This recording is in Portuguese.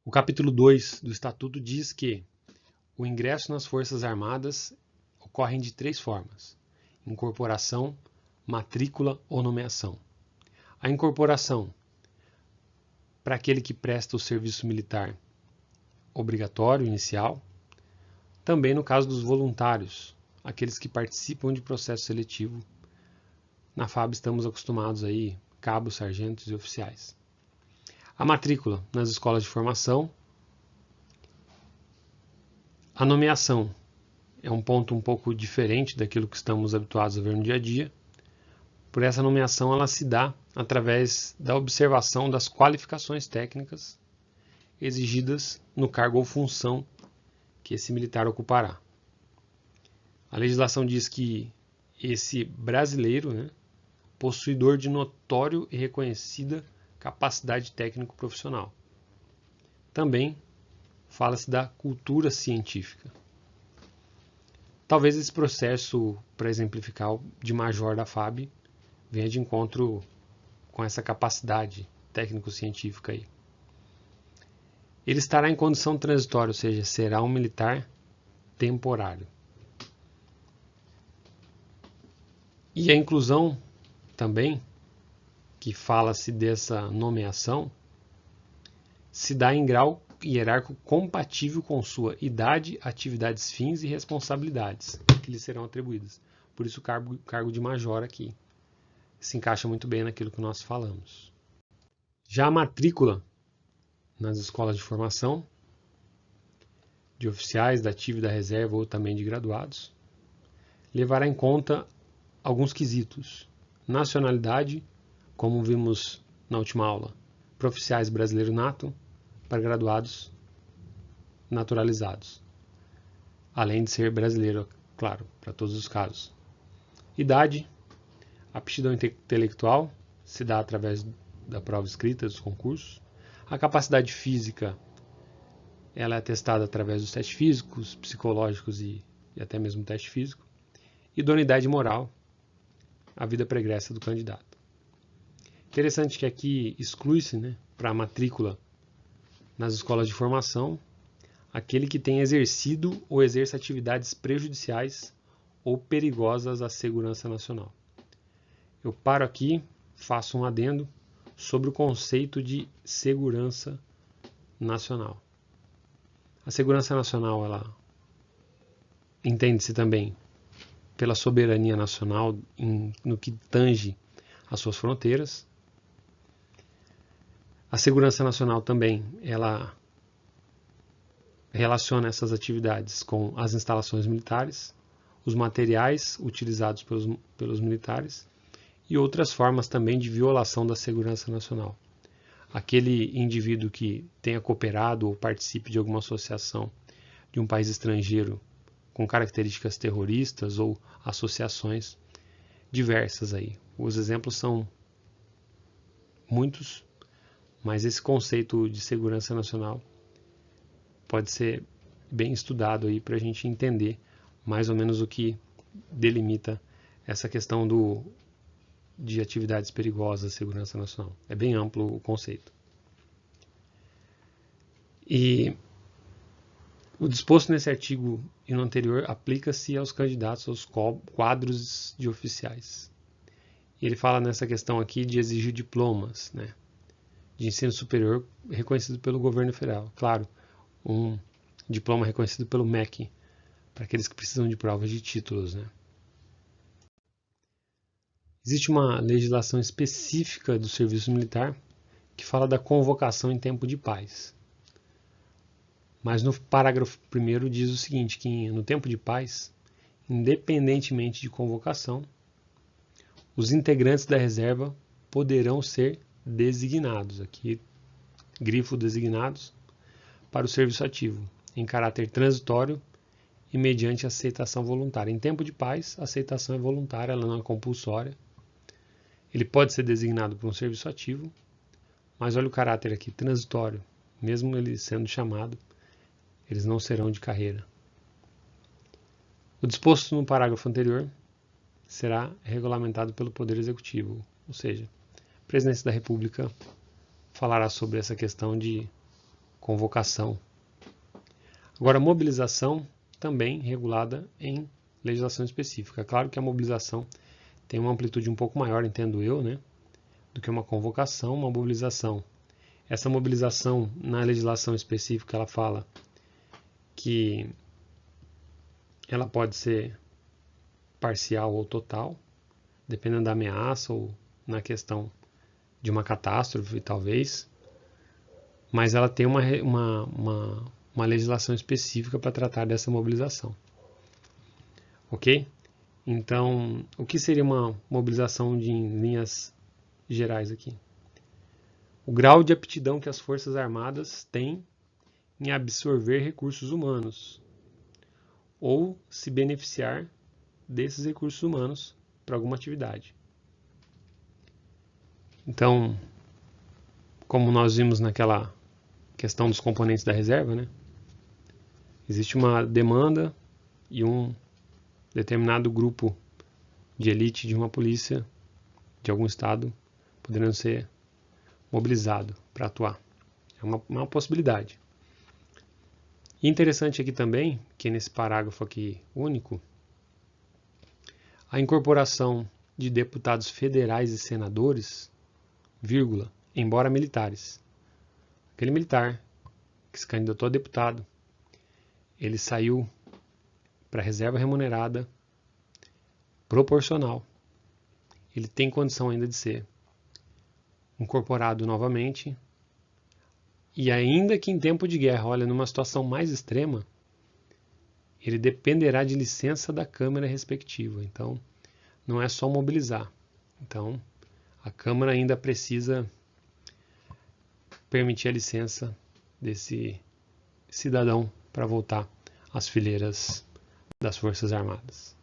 O capítulo 2 do Estatuto diz que o ingresso nas Forças Armadas ocorre de 3 formas: incorporação, matrícula ou nomeação. A incorporação, para aquele que presta o serviço militar obrigatório inicial, também no caso dos voluntários, aqueles que participam de processo seletivo. Na FAB estamos acostumados aí, cabos, sargentos e oficiais. A matrícula nas escolas de formação. A nomeação é um ponto um pouco diferente daquilo que estamos habituados a ver no dia a dia. Por essa nomeação, ela se dá através da observação das qualificações técnicas exigidas no cargo ou função que esse militar ocupará. A legislação diz que esse brasileiro, possuidor de notório e reconhecida capacidade técnico-profissional. Também fala-se da cultura científica. Talvez esse processo, para exemplificar, de major da FAB, venha de encontro com essa capacidade técnico-científica aí. Ele estará em condição transitória, ou seja, será um militar temporário. E a inclusão também, que fala-se dessa nomeação, se dá em grau hierárquico compatível com sua idade, atividades fins e responsabilidades que lhe serão atribuídas. Por isso o cargo de major aqui se encaixa muito bem naquilo que nós falamos. Já a matrícula nas escolas de formação de oficiais, da ativa e da reserva ou também de graduados, levará em conta alguns quesitos. Nacionalidade, como vimos na última aula, para oficiais brasileiro nato, para graduados naturalizados, além de ser brasileiro, claro, para todos os casos. Idade, aptidão intelectual, se dá através da prova escrita, dos concursos. A capacidade física, ela é atestada através dos testes físicos, psicológicos e até mesmo teste físico. Idoneidade moral, a vida pregressa do candidato. Interessante que aqui exclui-se, para a matrícula nas escolas de formação, aquele que tem exercido ou exerce atividades prejudiciais ou perigosas à segurança nacional. Eu paro aqui, faço um adendo sobre o conceito de segurança nacional. A segurança nacional, ela entende-se também pela soberania nacional no que tange às suas fronteiras. A segurança nacional também, ela relaciona essas atividades com as instalações militares, os materiais utilizados pelos militares e outras formas também de violação da segurança nacional. Aquele indivíduo que tenha cooperado ou participe de alguma associação de um país estrangeiro com características terroristas ou associações diversas aí. Os exemplos são muitos, mas esse conceito de segurança nacional pode ser bem estudado aí para a gente entender mais ou menos o que delimita essa questão de atividades perigosas da segurança nacional. É bem amplo o conceito. E o disposto nesse artigo e no anterior aplica-se aos candidatos aos quadros de oficiais. E ele fala nessa questão aqui de exigir diplomas, de ensino superior reconhecido pelo governo federal. Claro, um diploma reconhecido pelo MEC, para aqueles que precisam de provas de títulos. Existe uma legislação específica do serviço militar que fala da convocação em tempo de paz. Mas no parágrafo 1º diz o seguinte, que no tempo de paz, independentemente de convocação, os integrantes da reserva poderão ser designados, aqui grifo designados, para o serviço ativo, em caráter transitório e mediante aceitação voluntária. Em tempo de paz, a aceitação é voluntária, ela não é compulsória. Ele pode ser designado para um serviço ativo, mas olha o caráter aqui, transitório. Mesmo ele sendo chamado, eles não serão de carreira. O disposto no parágrafo anterior será regulamentado pelo Poder Executivo, ou seja, a Presidência da República falará sobre essa questão de convocação. Agora, mobilização também regulada em legislação específica. Claro que a mobilização tem uma amplitude um pouco maior, entendo eu, né, do que uma convocação, uma mobilização. Essa mobilização na legislação específica, ela fala que ela pode ser parcial ou total, dependendo da ameaça ou na questão de uma catástrofe, talvez, mas ela tem uma legislação específica para tratar dessa mobilização. Ok? Então, o que seria uma mobilização em linhas gerais aqui? O grau de aptidão que as Forças Armadas têm em absorver recursos humanos ou se beneficiar desses recursos humanos para alguma atividade. Então, como nós vimos naquela questão dos componentes da reserva, né? Existe uma demanda e um determinado grupo de elite de uma polícia de algum estado podendo ser mobilizado para atuar. É uma possibilidade. E interessante aqui também, que nesse parágrafo aqui único, a incorporação de deputados federais e senadores, vírgula, embora militares. Aquele militar que se candidatou a deputado, ele saiu para reserva remunerada proporcional. Ele tem condição ainda de ser incorporado novamente, e ainda que em tempo de guerra, olha, numa situação mais extrema, ele dependerá de licença da Câmara respectiva. Então, não é só mobilizar. Então, a Câmara ainda precisa permitir a licença desse cidadão para voltar às fileiras das Forças Armadas.